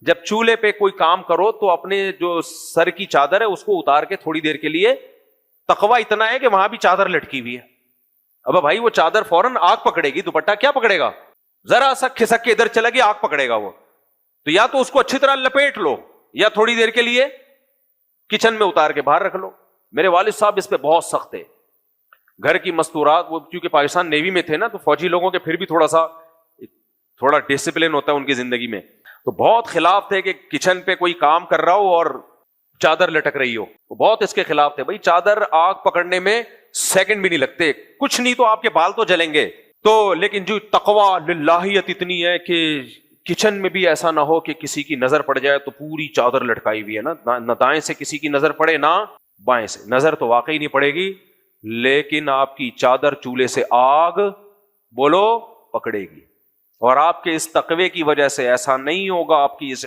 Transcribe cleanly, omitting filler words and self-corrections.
جب چولہے پہ کوئی کام کرو تو اپنے جو سر کی چادر ہے اس کو اتار کے تھوڑی دیر کے لیے، تقویٰ اتنا ہے کہ وہاں بھی چادر لٹکی ہوئی ہے، اب بھائی وہ چادر فوراً آگ پکڑے گی، دوپٹہ کیا پکڑے گا؟ ذرا سا کھسک کے ادھر چلا گیا آگ پکڑے گا وہ، تو یا تو اس کو اچھی طرح لپیٹ لو یا تھوڑی دیر کے لیے کچن میں اتار کے باہر رکھ لو۔ میرے والد صاحب اس پہ بہت سخت تھے، گھر کی مستورات، وہ کیونکہ پاکستان نیوی میں تھے نا تو فوجی لوگوں کے پھر بھی تھوڑا ڈسپلن ہوتا ہے ان کی زندگی میں، تو بہت خلاف تھے کہ کچن پہ کوئی کام کر رہا ہو اور چادر لٹک رہی ہو، وہ بہت اس کے خلاف تھے۔ بھائی چادر آگ پکڑنے میں سیکنڈ بھی نہیں لگتے، کچھ نہیں تو آپ کے بال تو جلیں گے، تو لیکن جو تقویٰ للہیت اتنی ہے کہ کچن میں بھی ایسا نہ ہو کہ کسی کی نظر پڑ جائے تو پوری چادر لٹکائی ہوئی ہے نا، نہ دائیں سے کسی کی نظر پڑے نہ بائیں سے، نظر تو واقعی نہیں پڑے گی لیکن آپ کی چادر چولہے سے آگ بولو پکڑے گی، اور آپ کے اس تقوی کی وجہ سے ایسا نہیں ہوگا آپ کی اس